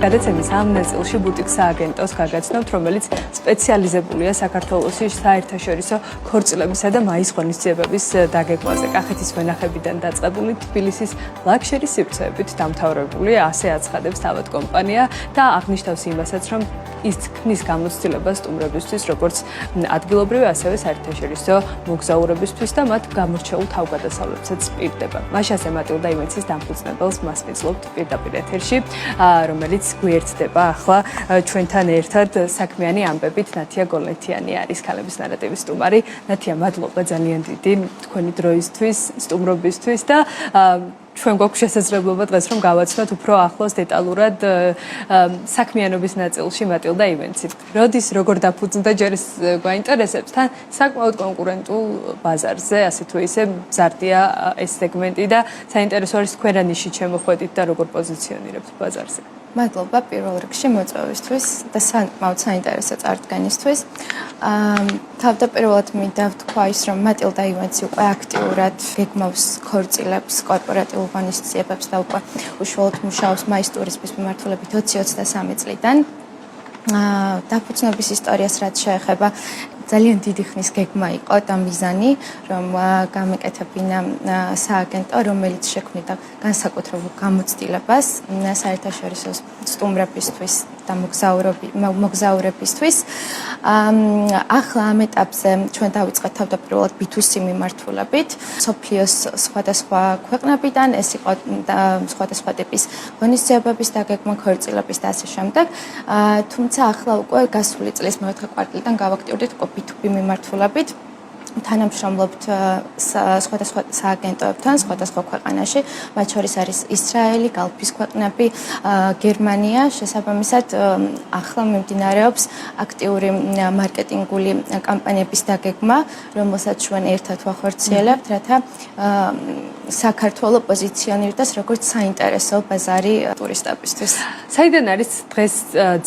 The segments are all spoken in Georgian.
გადაცემის ამ ნაწილში ბუტიკ სააგენტოს გაგაცნობთ, რომელიც სპეციალიზებულია საქართველოში საერთაშორისო ქორწილებისა და მაის ღონისძიებების დაგეგმვაზე. კახეთის ვენახებიდან დაწყებული თბილისის ლაქშერის სივრცეებით დამთავრებული ასე აცხადებს თავად კომპანია და აღნიშნავს იმასაც, რომ ის ქმნის გამოცდილებას სტუმრებისთვის, როგორც ადგილობრივი, ასევე საერთაშორისო მოგზაურებისთვის და მათ გამორჩეულ თავგადასავლებსაც პირდება. მაშასე მატილდა იმეცის დამფუძნებელს მას ვეცლობთ პირდაპირ ეთერში, რომელიც გვერდდება ახლა ჩვენთან ერთად საქმიანი ამბებით. ნათია გოლნეთიანი არის ქალების ნარატივის სტუმარი. ნათია, მადლობა ძალიან დიდი თქვენი დროისთვის, სტუმრობისთვის და ჩვენ გვაქვს შესაძლებლობა დღეს რომ გავაცნოთ უფრო ახლოს დეტალურად საქმიანობის ნაწილში მატილდა ივენცი. როდის როგორ დაფუძნდა ჯერ ეს გვაინტერესებს თან საკმაოდ კონკურენტულ ბაზარზე, ასე თუ ისე მზარდია ეს სეგმენტი და საინტერესო არის თქვენ რა ნიშით შემოხვედით და როგორ პოზიციონირებთ ბაზარზე. მადლობა პირველ რიგში მოწვევისთვის და საკმაოდ საინტერესო წარდგენისთვის. თავდაპირველად მინდა ვთქვა ის, რომ მატილდა ივენცი უკვე აქტიურად გეგმავს ქორწილებს, კორპორატიულ ღონისძიებებს და უკვე უშუალოდ მუშაობს მაის ტურიზმის მიმართულებით 2023 წლიდან. დაფუძნების ისტორიას რაც შეეხება, ძალიან დიდი ხნის გეგმა იყო და მიზანი, რომ გამეკეთებინა სააგენტო, რომელიც შექმნიდა განსაკუთრებულ გამოცდილებას საერთაშორისო სტუმრებისთვის და მოგზაურებისთვის. ახლა ამ ეტაპზე ჩვენ დავიწყეთ თავდაპირველად B2C მიმართულებით, სოფლიოს სხვადასხვა ქვეყნებიდან, ეს იყო სხვადასხვა ტიპის ღონისძიებების დაგეგმა, ქორწილების და ასე შემდეგ. თუმცა ახლა უკვე გასული წლის მეოთხე კვარტალიდან გავაქტიურდით B2B მიმართულებით. თანამშრომლობთ სხვადასხვა სააგენტოებთან, სხვადასხვა ქვეყანაში, მათ შორის არის ისრაელი, გალფის ქვეყნები, გერმანია, შესაბამისად ახლა მიმდინარეობს აქტიური მარკეტინგული კამპანიების დაგეგმა, რომელსაც ჩვენ ერთად ვახორციელებთ, რათა საქართველო პოზიციონირდეს როგორც საინტერესო ბაზარი ტურისტებისთვის. საიდან არის დღეს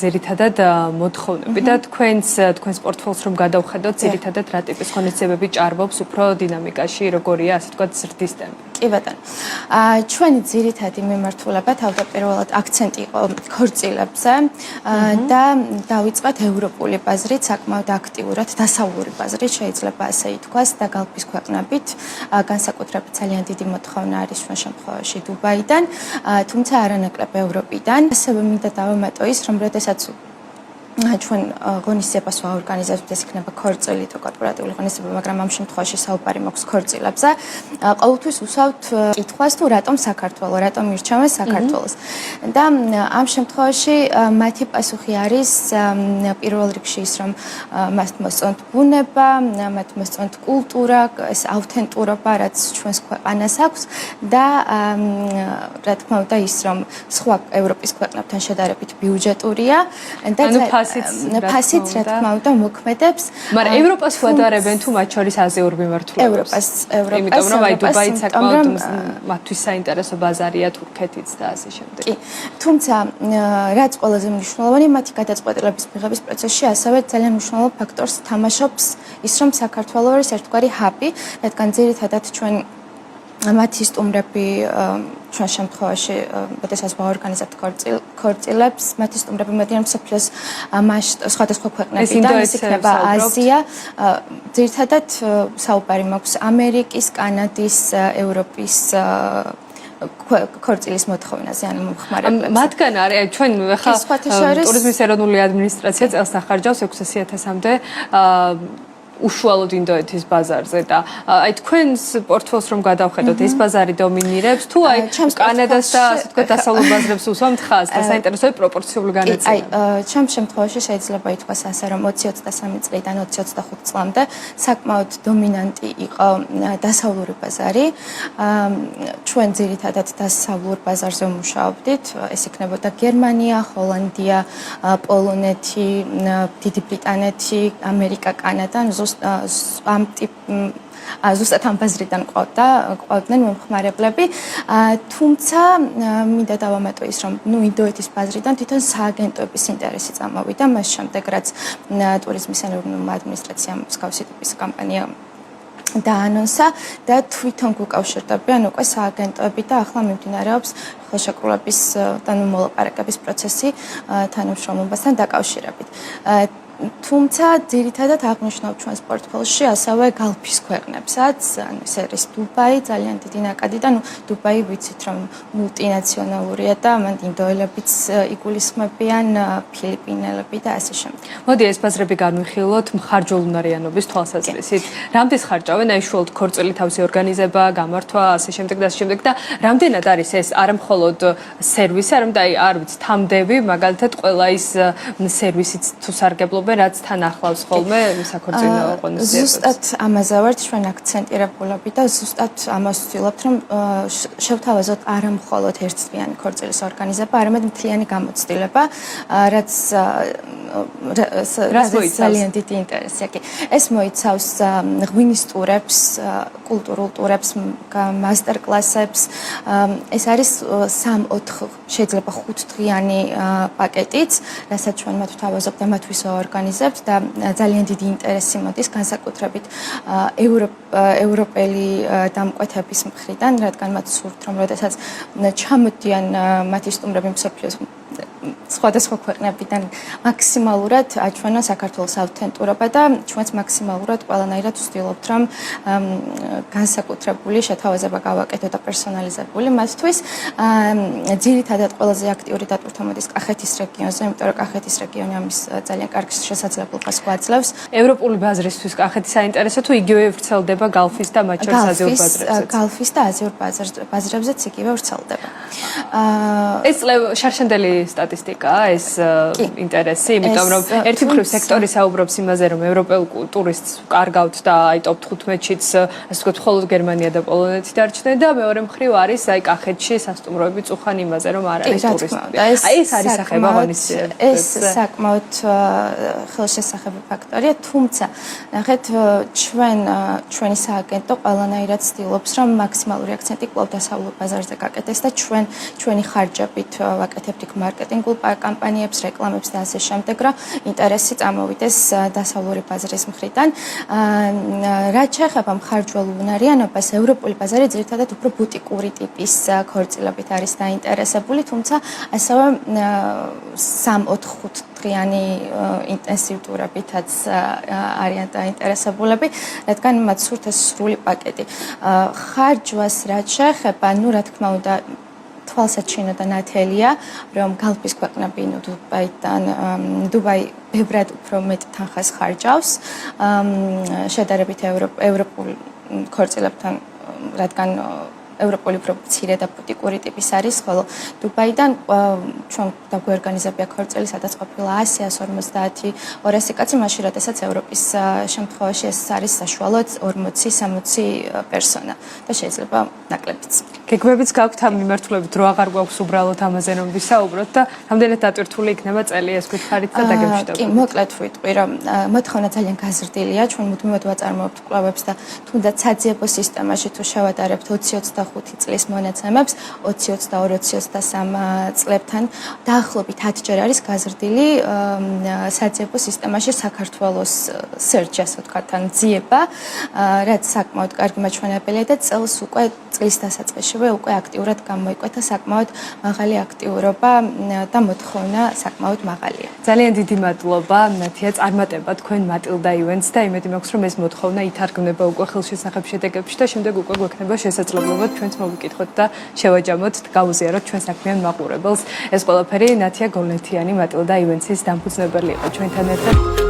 ძირითადად მოთხოვნები და თქვენს პორტფოლს რომ გადავხედოთ, ძირითადად რა ტიპის ღონისძიებები ჭარბობს უფრო დინამიკაში, როგორია, ასე ვთქვათ, ზრდის ტემპი? კი ბატონო. ჩვენი ძირითადი მიმართულება თავდაპირველად აქცენტი იყო ქორწილებზე და დავიწყეთ ევროპული ბაზრით, საკმაოდ აქტიურად დასავლური ბაზრით, შეიძლება ასე ითქვას, და გალფის ქვეყნებით, განსაკუთრებით ძალიან დიდი მოთხოვნა არის ჩვენ შემთხვევაში დუბაიდან, თუმცა არანაკლებ ევროპიდან. ასევე მინდა დავამატო ის, რომ როდესაც ჩვენ ღონისძიებას ვაორგანიზებთ, ეს იქნება ქორწილი თუ კორპორატიული ღონისძიება, მაგრამ ამ შემთხვევაში საუბარი მაქვს ქორწილებზე. ყოველთვის უსვავთ კითხვას, თუ რატომ საქართველო, რატომ მირჩევენ საქართველოს. და ამ შემთხვევაში მათი პასუხი არის პირველ რიგში ის, რომ მათ მოსწონთ ბუნება, მათ მოსწონთ კულტურა, ეს ავთენტურობა, რაც ჩვენს ქვეყანას აქვს და რა თქმა უნდა ის, რომ სხვა ევროპის ქვეყნებთან შედარებით ბიუჯეტურია და ფასიც რა თქმა უნდა მოქმედებს. მაგრამ ევროპას ვადარებენ თუ მათ შორის აზიურ მიმართულებას? ევროპას. იმიტომ რომ აი დუბაიც საკმაოდ მათთვის საინტერესო ბაზარია, თურქეთიც და ასე შემდეგ. კი. თუმცა რაც ყველაზე მნიშვნელოვანი, მათი გადაწყვეტილების მიღების პროცესში ასევე ძალიან მნიშვნელოვან ფაქტორს თამაშობს ის, რომ საქართველო არის ერთგვარი ჰაბი, რადგან ძირითადად ჩვენ მათი სტუმრები ჩვენ შემთხვევაში, როდესაც ვაორგანიზებთ ქორწილებს, მათი სტუმრები მოდიან მსოფლიოს სხვადასხვა ქვეყნებიდან, ეს იქნება აზია, ძირითადად საუბარი მაქვს ამერიკის, კანადის, ევროპის ქორწილის მოთხოვნაზე, ანუ მომხმარებლებს. მათგან არის ჩვენ ხა ტურიზმის ეროვნული ადმინისტრაცია წელს ახარჯავს 600.000-მდე უშუალოდ ინდოეთის ბაზარზე და აი თქვენს პორტფოლს რომ გადავხედოთ, ეს ბაზარი დომინირებს თუ აი კანადას და ასე ვთქვათ დასავლურ ბაზრებს უსვამთ ხაზს და საინტერესოა პროპორციული განაწილება. აი, ჩემ შემთხვევაში შეიძლება ითქვას ასე, რომ 2023 წლიდან 2025 წლამდე საკმაოდ დომინანტი იყო დასავლური ბაზარი. ჩვენ ძირითადად დასავლურ ბაზარზე ვმუშაობდით, ეს იქნებოდა გერმანია, ჰოლანდია, პოლონეთი, დიდი ბრიტანეთი, ამერიკა, კანადა, ზუსტად ამ ბაზრიდან ყვავდნენ მომხმარებლები. თუმცა მინდა დავამატო ის, რომ ინდოეთის ბაზრიდან თვითონ სააგენტოების ინტერესი წამოვიდა, მას შემდეგ რაც ტურიზმის ეროვნულმა ადმინისტრაციამ მსგავსი ტიპის კამპანია დაანონსა და თვითონ გუკავშირდებიან უკვე სააგენტოები და ახლა მიმდინარეობს ხელშეკრულების და მოლაპარაკების პროცესი თანამშრომლობასთან დაკავშირებით. თუმცა ძირითადად აღნიშნავ ჩვენს პორტფოლში ასევე გალფის ქვეყნებსაც, ანუ ეს არის დუბაი, ძალიან დიდი ნაკადი და დუბაი ვიცით რომ მულტინაციონალურია და მან ინდოელებიც იგულისხმებიან, ფილიპინელები და ასე შემდეგ. მოდი ეს ბაზრები განვიხილოთ მხარჯველუნარიანობის თვალსაზრისით. რამდენს ხარჯავენ აი შუალოდ ქორწილი თავისი ორგანიზება, გამართვა, ასე შემდეგ და ასე შემდეგ და რამდენად არის ეს არა მხოლოდ სერვისი, არამედ აი არ ვიცი, თამდები, მაგალითად ყველა ის სერვისიც თუ სარგებლობენ რაც თან ახლავს ხოლმე საქორწინო ღონისძიებებს. ზუსტად ამაზე ვართ ჩვენ აქცენტირებულები და ზუსტად ამას ვცდილობთ რომ შევთავაზოთ არა მხოლოდ ერთწლიანი ქორწილის ორგანიზება, არამედ მთლიანი გამოცდილება, რაც ძალიან დიდი ინტერესია. ეს მოიცავს ღვინის ტურებს, კულტურულ ტურებს, მასტერკლასებს. ეს არის 3-4 შეიძლება 5 დღიანი პაკეტიც, რასაც ჩვენ მათ ვთავაზობთ და მათთვის ორგანიზებთ და ძალიან დიდი ინტერესი მოდის განსაკუთრებით ევროპელი დამკვეთების მხრიდან, რადგან მათ სურთ რომ როდესაც ჩამოდიან მათი სტუმრები მსოფლიოს სხვადასხვა ქვეყნებიდან მაქსიმალურად აჩვენონ საქართველოს ავთენტურობა და ჩვენც მაქსიმალურად ყველანაირად ვცდილობთ რომ განსაკუთრებული შეთავაზება გავაკეთოთ და პერსონალიზებული მათთვის. ძირითადად ყველაზე აქტიური დატვირთვა მოდის კახეთის რეგიონზე, იმიტომ რომ კახეთის რეგიონი ამის ძალიან კარგ შესაძლებლობას გვაძლევს. ევროპული ბაზრისთვის კახეთი საინტერესო თუ იგივე ვრცელდება გალფის და მათ შორის აზიურ ბაზრებზეც? გალფის და აზიურ ბაზრებზეც იგივე ვრცელდება. ეს შარშანდელი სტატისტიკაა, ეს ინტერესი, იმიტომ რომ ერთი მხრივ სექტორი საუბრობს იმაზე, რომ ევროპელ ტურისტს კარგავთ და აი ტოპ 15-შიც, ასე ვთქვათ, მხოლოდ გერმანია და პოლონეთი დარჩნენ და მეორე მხრივ არის აი კახეთში სასტუმროები წუხან იმაზე, რომ არ არის ტურისტები. აი ეს არის სახება ღონისძიებებს. ეს საკმაოდ ხელშესახები ფაქტორია, თუმცა ნახეთ ჩვენი სააგენტო ყველანაირად ცდილობს, რომ მაქსიმალური აქცენტი კვლავ დასავლურ ბაზარზე გაკეთდეს და ჩვენი ხარჯებით ვაკეთებთ იქ მარკეტინგულ კამპანიებს, რეკლამებს და ასე შემდეგ, რომ ინტერესი წამოვიდეს დასავლური ბაზრის მხრიდან. რაც შეეხება მხარჯველუნარიანობას, ევროპული ბაზარი ძირითადად უფრო ბუტიკური ტიპის ქორწილებით არის დაინტერესებული, თუმცა ასევე 3-4 დღიანი ინტენსივ ტურებითაც არიან დაინტერესებულები, რადგან მათ სურთ ეს სრული პაკეტი. ხარჯვას რაც შეეხება, რა თქმა უნდა თვალსაჩინო და ნათელია, რომ გალფის ქვეყნები დუბაი ბევრად უფრო მეტ თანხას ხარჯავს შედარებით ევროპულ ქორწილებთან, რადგან ევროპული უფრო მცირე და ბუტიკური ტიპის არის, ხოლო დუბაიდან ჩვენ დაგვეორგანიზებია ქორწილი, სადაც ყოფილა 100-150-200 კაცი, მაშინ როდესაც ევროპის შემთხვევაში ეს არის საშუალოდ 40-60 პერსონა და შეიძლება ნაკლებიც. გეგმებიც გაქვთ ამ მიმართულებით, რო აღარ გვაქვს უბრალოდ ამაზე რომ ვისაუბროთ და რამდენად დატვირთული იქნება წელი ეს გითხარით და დაგემშვიდობთ. კი, მოკლედ ვიტყვი, რომ მოთხოვნა ძალიან გაზრდილია, ჩვენ მუდმივად ვაწარმოებთ კვლევებს და თუნდაც საძიებო სისტემაში თუ შევადარებთ 20-25 წლის მონაცემებს, 2022-2023 წლებთან დაახლოებით 10-ჯერ არის გაზრდილი საძიებო სისტემაში საქართველოს search, ასე ვთქვათ, ან ძიება, რაც საკმაოდ კარგი მაჩვენებელია და წელს უკვე წლის დასაწყისში უკვე აქტიურად გამოიკვეთა საკმაოდ მაღალი აქტიურობა და მოთხოვნა საკმაოდ მაღალია. ძალიან დიდი მადლობა, ნათია, წარმატება თქვენ მატილდა ივენტს და იმედი მაქვს, რომ ეს მოთხოვნა ითარგმნება უკვე ხელშესახებ შედეგებში და შემდეგ უკვე გვექნება შესაძლებლობა ჩვენც მოვიკითხოთ და შევაჯამოთ, გავუზიაროთ ჩვენ საქმიან მაყურებელს. ეს ყველაფერი ნათია გოლნეთიანი მატილდა ივენტსის დამფუძნებელი იყო ჩვენთან ერთად.